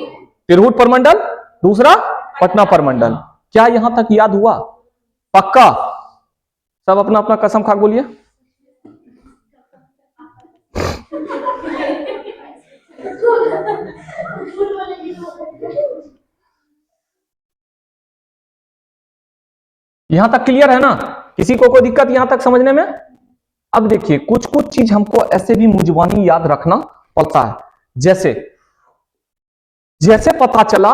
तिरहुत प्रमंडल। दूसरा पटना प्रमंडल। क्या यहां तक याद हुआ? पक्का? सब अपना अपना कसम खा बोलिए। यहां तक क्लियर है ना? किसी को कोई दिक्कत यहां तक समझने में? अब देखिए कुछ कुछ चीज हमको ऐसे भी मुजवानी याद रखना पड़ता है। जैसे जैसे पता चला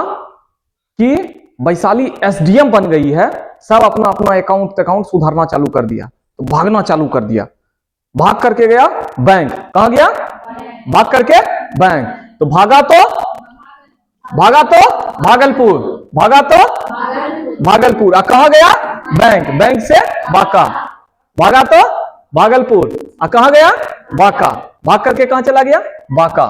कि वैशाली एसडीएम बन गई है, सब अपना अपना अकाउंट सुधारना चालू कर दिया, तो भागना चालू कर दिया। भाग करके गया बैंक। कहां गया? भाग करके बैंक। तो भागा तो भागलपुर, भागा तो भागलपुर। कहां गया? बैंक। बैंक से बांका, भागा तो भागलपुर। कहां गया? बांका। भाग करके कहां चला गया? बांका।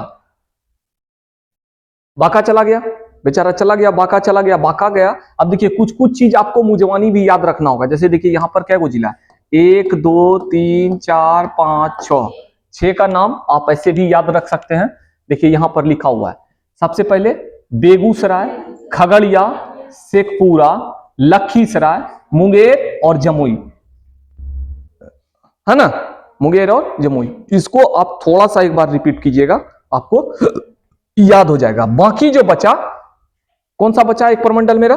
बांका चला गया, बेचारा चला गया, बांका चला गया, बांका गया। अब देखिए कुछ कुछ चीज आपको मुजवानी भी याद रखना होगा। जैसे देखिए यहां पर क्या जिला है? 1 2 3 4 5 6, 6 का नाम आप ऐसे भी याद रख सकते हैं। देखिए यहां पर लिखा हुआ है, सबसे पहले बेगूसराय, खगड़िया, शेखपुरा, लखीसराय, मुंगेर और जमुई, है ना? मुंगेर और जमुई। इसको आप थोड़ा सा एक बार रिपीट कीजिएगा, आपको याद हो जाएगा। बाकी जो बचा, कौन सा बचा एक प्रमंडल मेरा?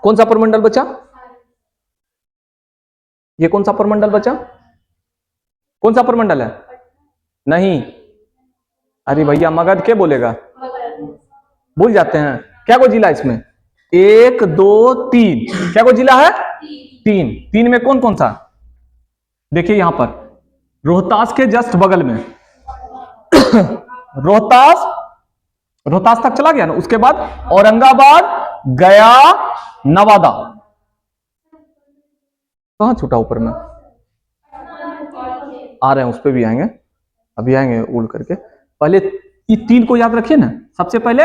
कौन सा प्रमंडल बचा? ये कौन सा प्रमंडल बचा? कौन सा प्रमंडल है? नहीं, अरे भैया मगध के बोलेगा? भूल जाते हैं। क्या को जिला इसमें? 1 2 3। क्या को जिला है? 3। 3 में कौन कौन सा? देखिए यहां पर रोहतास के जस्ट बगल में रोहतास तक चला गया ना। उसके बाद औरंगाबाद, गया, नवादा। कहां छूटा ऊपर में? आ रहे हैं, उस पर भी आएंगे, अभी आएंगे उड़ करके। पहले ये 3 को याद रखिए ना। सबसे पहले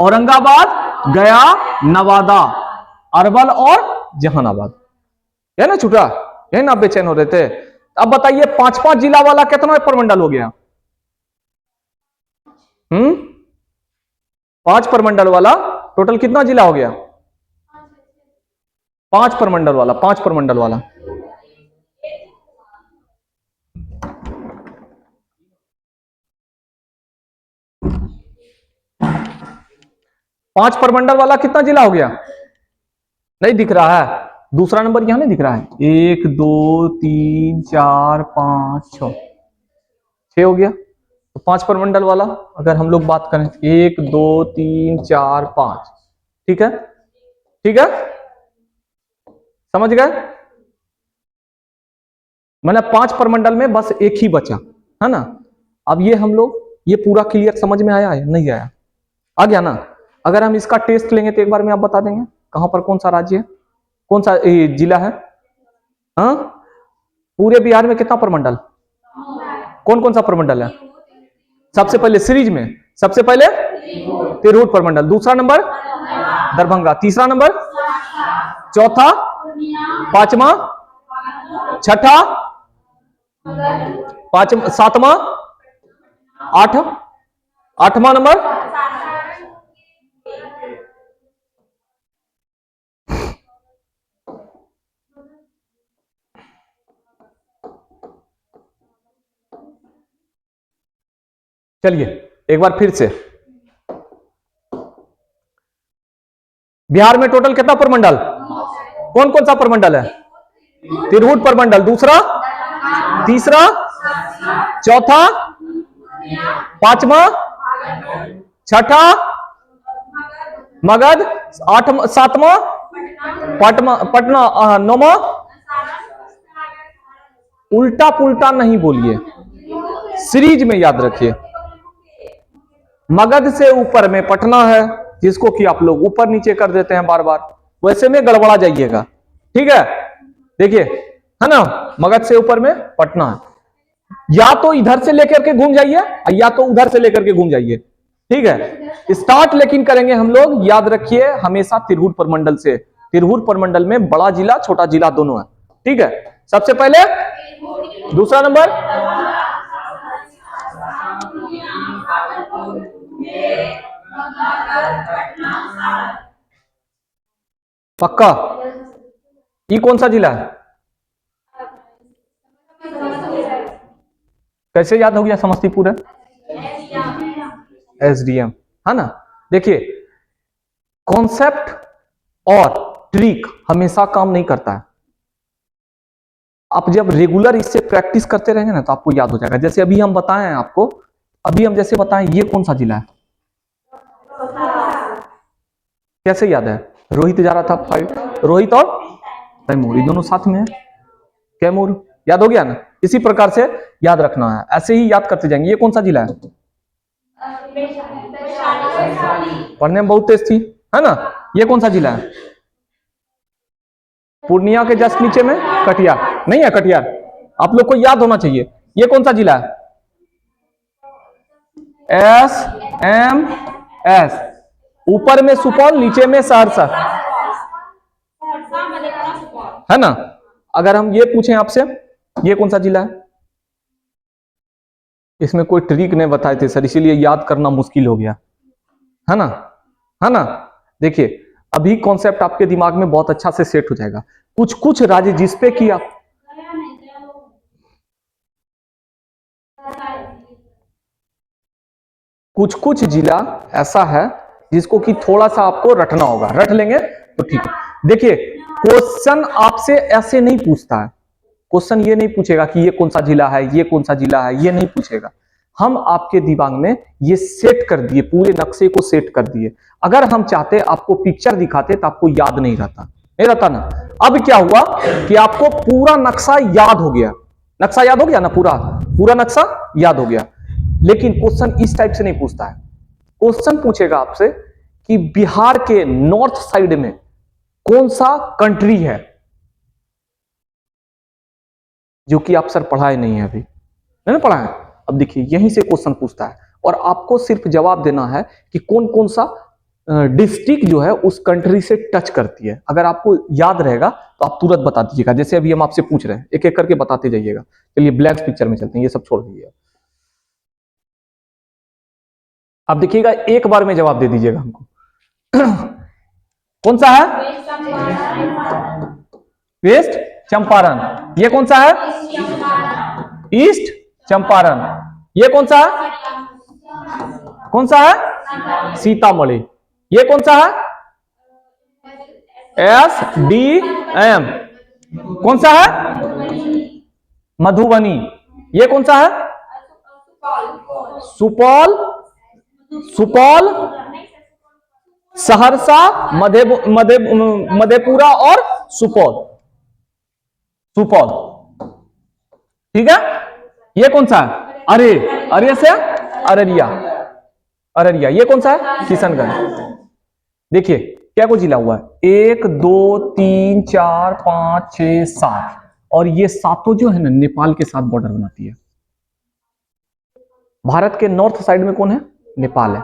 औरंगाबाद, गया, नवादा, अरवल और जहानाबाद। है ना छूटा? यही ना बेचैन हो रहे थे। अब बताइए 5-5 जिला वाला कितना प्रमंडल हो गया? 5 प्रमंडल वाला टोटल कितना जिला हो गया? 5 प्रमंडल वाला, 5 प्रमंडल वाला। पांच प्रमंडल वाला कितना जिला हो गया? नहीं दिख रहा है? दूसरा नंबर यहां नहीं दिख रहा है? 1 2 3 4 5 6, 6 हो गया। तो 5 प्रमंडल वाला अगर हम लोग बात करें, 1 2 3 4 5, ठीक है? ठीक है, समझ गए? मैंने 5 प्रमंडल में बस एक ही बचा, है ना? अब ये हम लोग, ये पूरा क्लियर समझ में आया है? नहीं आया? आ गया ना? अगर हम इसका टेस्ट लेंगे तो एक बार में आप बता देंगे कहां पर कौन सा राज्य है, कौन सा जिला है? हाँ, पूरे बिहार में कितना प्रमंडल? कौन कौन सा प्रमंडल है? सबसे पहले सीरीज में सबसे पहले तिरहुत प्रमंडल, दूसरा नंबर दरभंगा, तीसरा नंबर, चौथा, पांचवा, छठा, पांचवा, सातवां, आठवां नंबर, चलिए एक बार फिर से, बिहार में टोटल कितना प्रमंडल? कौन कौन सा प्रमंडल है? तिरहुत प्रमंडल, दूसरा, तीसरा, चौथा, पांचवा, छठा मगध, आठवां, सातवां पटना, नौवां। उल्टा पुल्टा नहीं बोलिए, सीरीज में याद रखिए। मगध से ऊपर में पटना है, जिसको कि आप लोग ऊपर नीचे कर देते हैं बार बार, वैसे में गड़बड़ा जाइएगा, ठीक है? देखिए, है ना? मगध से ऊपर में पटना है, या तो इधर से लेकर के घूम जाइए या तो उधर से लेकर के घूम जाइए, ठीक है? स्टार्ट लेकिन करेंगे हम लोग, याद रखिए हमेशा तिरहुत प्रमंडल से। तिरहुत प्रमंडल में बड़ा जिला छोटा जिला दोनों है, ठीक है? सबसे पहले, दूसरा नंबर, पक्का? ये कौन सा जिला है? कैसे याद हो गया समस्तीपुर है? एसडीएम, है ना। देखिए कॉन्सेप्ट और ट्रिक हमेशा काम नहीं करता है। आप जब रेगुलर इससे प्रैक्टिस करते रहेंगे ना तो आपको याद हो जाएगा। जैसे अभी हम बताएं आपको, अभी हम जैसे बताएं ये कौन सा जिला है, कैसे याद है? रोहित जा रहा था फाइट, रोहित और तैमूर दोनों साथ में है, कैमूर, याद हो गया ना। इसी प्रकार से याद रखना है, ऐसे ही याद करते जाएंगे। ये कौन सा जिला है? पढ़ने में बहुत तेज थी, है ना। ये कौन सा जिला है? पूर्णिया के जस्ट नीचे में कटिहार, नहीं है कटिहार, आप लोग को याद होना चाहिए। ये कौन सा जिला है? SMS, ऊपर में सुपौल, नीचे में सहरसा, है ना। अगर हम ये पूछें आपसे, ये कौन सा जिला है? इसमें कोई ट्रिक नहीं बताए थे सर, इसीलिए याद करना मुश्किल हो गया, है ना, है ना। देखिए अभी कॉन्सेप्ट आपके दिमाग में बहुत अच्छा से सेट हो जाएगा। कुछ कुछ राज्य जिसपे कि आप कुछ कुछ जिला ऐसा है जिसको कि थोड़ा सा आपको रटना होगा, रट लेंगे तो ठीक है। देखिए क्वेश्चन आपसे ऐसे नहीं पूछता है, क्वेश्चन ये नहीं पूछेगा कि ये कौन सा जिला है, ये कौन सा जिला है, ये नहीं पूछेगा। हम आपके दिमाग में ये सेट कर दिए, पूरे नक्शे को सेट कर दिए। अगर हम चाहते आपको पिक्चर दिखाते तो आपको याद नहीं रहता, नहीं रहता ना। अब क्या हुआ कि आपको पूरा नक्शा याद हो गया, नक्शा याद हो गया ना, पूरा पूरा नक्शा याद हो गया। लेकिन क्वेश्चन इस टाइप से नहीं पूछता है। क्वेश्चन पूछेगा आपसे कि बिहार के नॉर्थ साइड में कौन सा कंट्री है, जो कि आप सर पढ़ाए नहीं है, अभी मैंने पढ़ा है। अब देखिए यहीं से क्वेश्चन पूछता है और आपको सिर्फ जवाब देना है कि कौन कौन सा डिस्ट्रिक्ट जो है उस कंट्री से टच करती है। अगर आपको याद रहेगा तो आप तुरंत बता दीजिएगा। जैसे अभी हम आपसे पूछ रहे हैं, एक एक करके बताते जाइएगा। चलिए ब्लैंक पिक्चर में चलते हैं, ये सब छोड़ दीजिए। आप देखिएगा एक बार में जवाब दे दीजिएगा हमको। कौन सा है? वेस्ट चंपारण। ये कौन सा है? ईस्ट चंपारण। ये कौन सा है? कौन सा है? सीतामढ़ी। ये कौन सा है? SDM। कौन सा है? मधुबनी। ये कौन सा है? सुपौल, सुपौल, सहरसा, मधेपुरा और सुपौल, सुपौल, ठीक है। ये कौन सा है? अरे, अरे से अररिया, अररिया। ये कौन सा है? किशनगंज। देखिए क्या को जिला हुआ है? 1 2 3 4 5 6 7, और ये सातों जो है ना नेपाल के साथ बॉर्डर बनाती है। भारत के नॉर्थ साइड में कौन है? नेपाल है।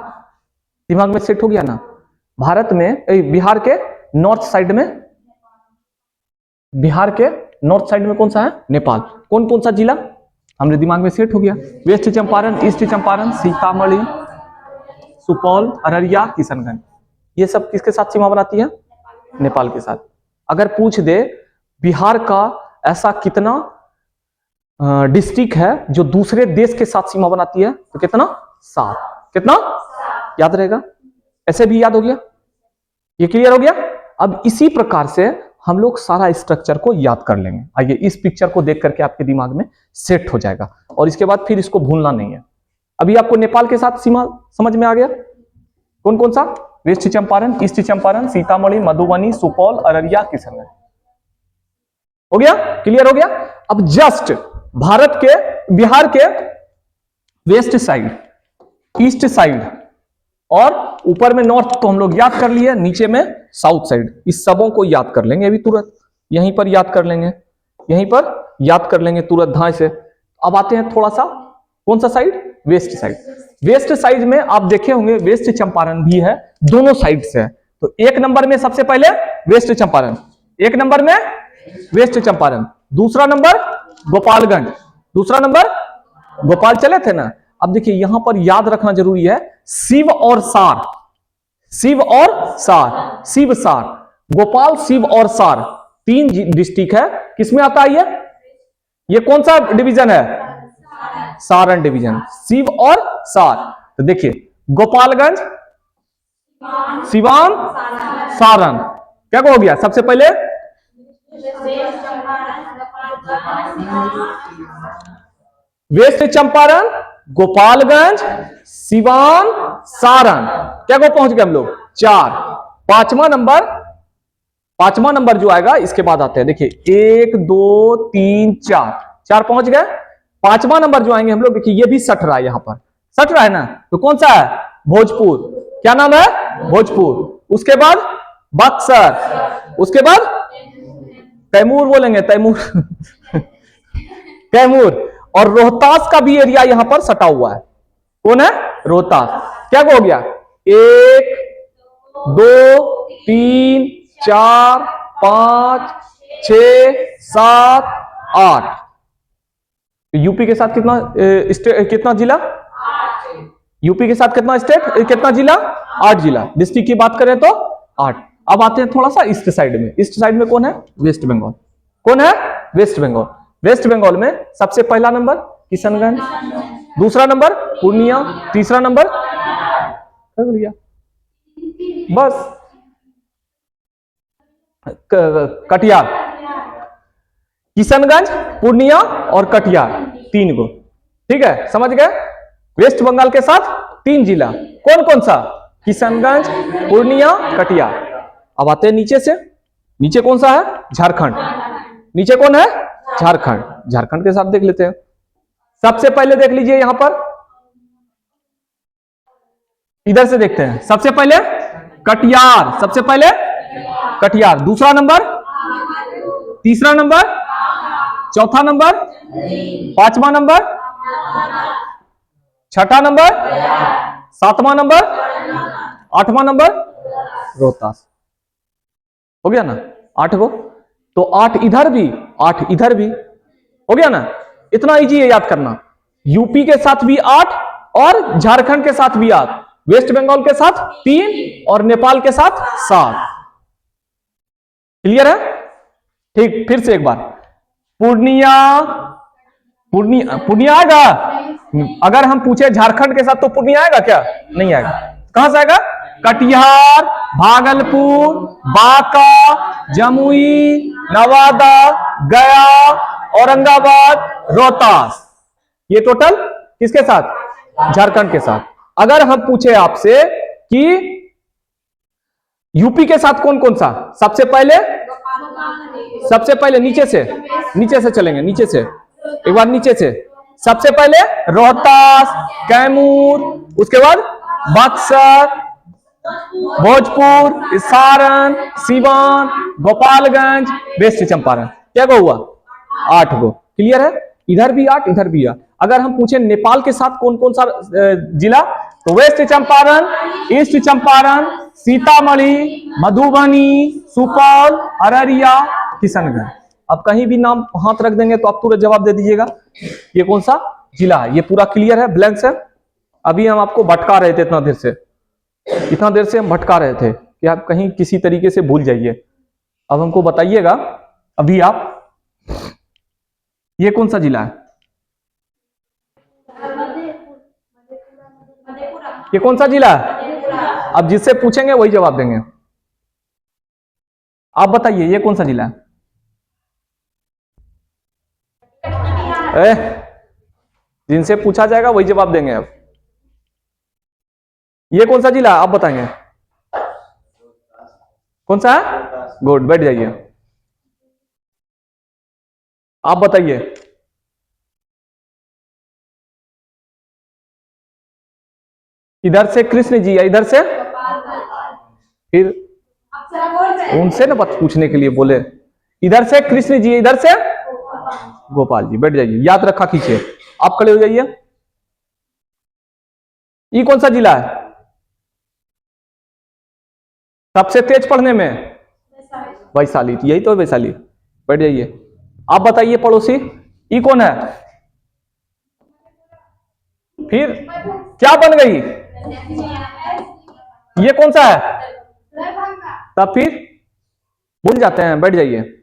दिमाग में सेट हो गया ना। भारत में बिहार के नॉर्थ साइड में, बिहार के नॉर्थ साइड में कौन सा है? नेपाल। कौन कौन सा जिला हमरे दिमाग में सेट हो गया? West Champaran, east Champaran, Sitamarhi, Supaul, Araria, Kishanganj. ये सब किसके साथ सीमा बनाती है? नेपाल के साथ। अगर पूछ दे बिहार का ऐसा कितना डिस्ट्रिक्ट है जो दूसरे देश के साथ सीमा बनाती है, तो कितना? 7। कितना याद रहेगा? ऐसे भी याद हो गया? ये क्लियर हो गया? अब इसी प्रकार से हम लोग सारा स्ट्रक्चर को याद कर लेंगे। आइए इस पिक्चर को देख करके आपके दिमाग में सेट हो जाएगा और इसके बाद फिर इसको भूलना नहीं है। अभी आपको नेपाल के साथ सीमा समझ में आ गया? कौन कौन सा? West Champaran, east Champaran, Sitamarhi, Madhubani, Supaul, Araria, Kishanganj. हो गया? क्लियर हो गया? अब जस्ट भारत के, बिहार के वेस्ट साइड, ईस्ट साइड और ऊपर में नॉर्थ तो हम लोग याद कर लिए, नीचे में साउथ साइड। इस सबों को याद कर लेंगे अभी तुरंत, यहीं पर याद कर लेंगे, यहीं पर याद कर लेंगे तुरंत धाए से। अब आते हैं थोड़ा सा, कौन सा side? West side. West side में आप देखे होंगे वेस्ट चंपारण भी है, दोनों साइड से है। तो एक नंबर में सबसे पहले वेस्ट चंपारण, एक नंबर में वेस्ट चंपारण, दूसरा नंबर गोपालगंज, दूसरा नंबर गोपाल। चले थे ना। अब देखिए यहां पर याद रखना जरूरी है, शिव और सार, शिव और सार, शिव सार, गोपाल, शिव और सार, 3 डिस्ट्रिक्ट है। किसमें आता है ये कौन सा डिवीजन है? सारण डिवीजन, शिव और सार। तो देखिए गोपालगंज, सिवान, सारण। क्या हो गया सबसे पहले? वेस्ट चंपारण, गोपालगंज, सिवान, सारण। क्या को पहुंच गए हम लोग? 4। पांचवा नंबर जो आएगा इसके बाद आते हैं, देखिए 1 2 3 4, 4 पहुंच गए। पांचवा नंबर जो आएंगे हम लोग, देखिए ये भी सट रहा है, यहां पर सट रहा है ना, तो कौन सा है? भोजपुर। क्या नाम है? भोजपुर। उसके बाद बक्सर, उसके बाद तैमूर बोलेंगे, तैमूर कैमूर। और रोहतास का भी एरिया यहां पर सटा हुआ है। कौन है? रोहतास। क्या हो गया? 1 2 3 4 5 6 7 8। यूपी के साथ कितना कितना जिला? यूपी के साथ कितना स्टेट, कितना जिला? 8 जिला। डिस्ट्रिक्ट की बात करें तो 8। अब आते हैं थोड़ा सा ईस्ट साइड में। ईस्ट साइड में कौन है? वेस्ट बंगाल। कौन है? वेस्ट बंगाल। वेस्ट बंगाल में सबसे पहला नंबर किशनगंज, दूसरा नंबर पूर्णिया, तीसरा नंबर बस कटिहार। किशनगंज, पूर्णिया और कटिहार, 3 गो। ठीक है, समझ गए? वेस्ट बंगाल के साथ 3 जिला। कौन कौन सा? किशनगंज, पूर्णिया, कटिहार। अब आते हैं नीचे से। नीचे कौन सा है? झारखंड। नीचे कौन है? झारखंड। झारखंड के साथ देख लेते हैं। सबसे पहले देख लीजिए यहां पर, इधर से देखते हैं। सबसे पहले कटिहार, सबसे पहले कटिहार। दूसरा नंबर, तीसरा नंबर, चौथा नंबर, पांचवा नंबर, छठा नंबर, सातवां नंबर, आठवां नंबर रोहतास। हो गया ना 8 गो। तो 8 इधर भी, 8 इधर भी। हो गया ना? इतना इजी है याद करना। यूपी के साथ भी 8 और झारखंड के साथ भी 8, वेस्ट बंगाल के साथ 3 और नेपाल के साथ 7। क्लियर है? ठीक, फिर से एक बार। पूर्णिया, पूर्णिया आएगा? अगर हम पूछे झारखंड के साथ तो पूर्णिया आएगा क्या? नहीं आएगा। कहां से आएगा? कटिहार, भागलपुर, बांका, जमुई, नवादा, गया, औरंगाबाद, रोहतास। ये टोटल किसके साथ? झारखंड के साथ। अगर हम पूछे आपसे कि यूपी के साथ कौन कौन सा, सबसे पहले नीचे से चलेंगे, नीचे से एक बार, नीचे से सबसे पहले रोहतास, कैमूर, उसके बाद बक्सर, भोजपुर, सारण, सिवान, गोपालगंज, वेस्ट चंपारण। क्या गो हुआ? 8 गो। क्लियर है? इधर भी 8, इधर भी 8। अगर हम पूछे नेपाल के साथ कौन कौन सा जिला, तो वेस्ट चंपारण, ईस्ट चंपारण, सीतामढ़ी, मधुबनी, सुपौल, अररिया, किशनगंज। अब कहीं भी नाम हाथ रख देंगे तो आप तुरंत जवाब दे दीजिएगा ये कौन सा जिला है। ये पूरा क्लियर है, ब्लैंक है। अभी हम आपको भटका रहे थे, इतना देर से हम भटका रहे थे कि आप कहीं किसी तरीके से भूल जाइए। अब हमको बताइएगा अभी आप, ये कौन सा जिला है? ये कौन सा जिला है? अब जिससे पूछेंगे वही जवाब देंगे। आप बताइए ये कौन सा जिला है? जिनसे पूछा जाएगा वही जवाब देंगे। अब ये कौन सा जिला है? आप बताएंगे कौन सा है? गुड, बैठ जाइए। आप बताइए। इधर से कृष्ण जी है, इधर से फिर उनसे ना बात पूछने के लिए बोले। इधर से कृष्ण जी, इधर से गोपाल जी। बैठ जाइए, याद रखा कीजिए। आप खड़े हो जाइए। ये कौन सा जिला है सबसे तेज पढ़ने में? वैशाली। यही तो है वैशाली। बैठ जाइए। आप बताइए पड़ोसी, ये कौन है? फिर क्या बन गई? ये कौन सा है? तब फिर भूल जाते हैं। बैठ जाइए।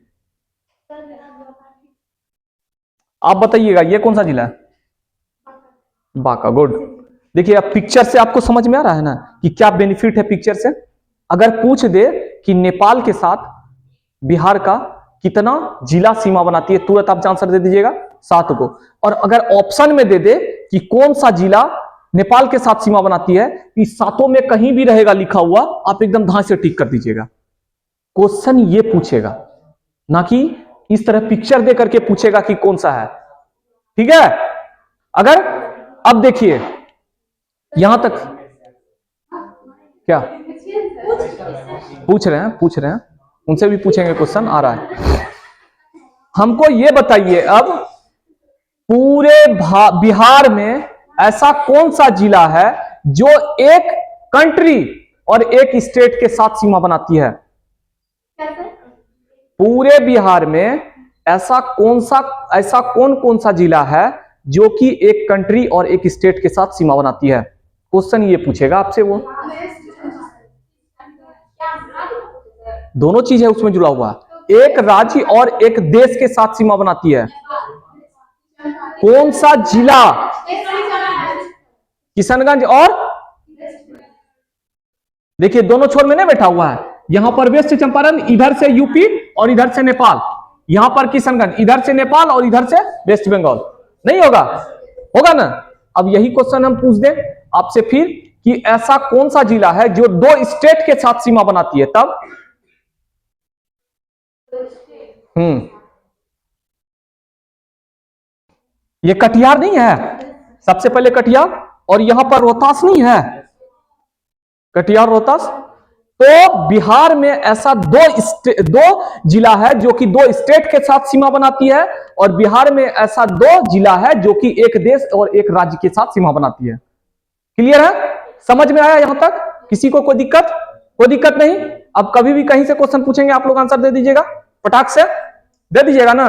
आप बताइएगा ये कौन सा जिला है? बांका। गुड। देखिए अब पिक्चर से आपको समझ में आ रहा है ना कि क्या बेनिफिट है पिक्चर से। अगर पूछ दे कि नेपाल के साथ बिहार का कितना जिला सीमा बनाती है, तुरंत आप आंसर दे दीजिएगा 7 को। और अगर ऑप्शन में दे दे कि कौन सा जिला नेपाल के साथ सीमा बनाती है, इस 7 में कहीं भी रहेगा लिखा हुआ, आप एकदम ध्यान से टिक कर दीजिएगा। क्वेश्चन ये पूछेगा, ना कि इस तरह पिक्चर दे करके पूछेगा कि कौन सा है। ठीक है। अगर अब देखिए यहां तक क्या पूछ रहे हैं उनसे भी पूछेंगे, क्वेश्चन आ रहा है। हमको ये बताइए अब पूरे बिहार में ऐसा कौन सा जिला है जो एक कंट्री और एक स्टेट के साथ सीमा बनाती है। पूरे बिहार में ऐसा कौन सा जिला है जो कि एक कंट्री और एक स्टेट के साथ सीमा बनाती है। क्वेश्चन ये पूछेगा आपसे। वो दोनों चीज है उसमें जुड़ा हुआ, एक राज्य और एक देश के साथ सीमा बनाती है। कौन सा जिला? किशनगंज। और देखिए दोनों छोर में नहीं बैठा हुआ है, यहां पर वेस्ट चंपारण, इधर से यूपी और इधर से नेपाल, यहां पर किशनगंज, इधर से नेपाल और इधर से वेस्ट बंगाल। नहीं होगा? होगा ना। अब यही क्वेश्चन हम पूछ दें आपसे फिर कि ऐसा कौन सा जिला है जो 2 स्टेट के साथ सीमा बनाती है, तब ये कटिहार नहीं है सबसे पहले, कटिहार। और यहां पर रोहतास नहीं है, कटिहार रोहतास। तो बिहार में ऐसा 2 जिला है जो कि 2 स्टेट के साथ सीमा बनाती है, और बिहार में ऐसा 2 जिला है जो कि एक देश और एक राज्य के साथ सीमा बनाती है। क्लियर है? समझ में आया यहां तक? किसी को कोई दिक्कत? कोई दिक्कत नहीं। अब कभी भी कहीं से क्वेश्चन पूछेंगे आप लोग आंसर दे दीजिएगा, पटाख से दे दीजिएगा ना।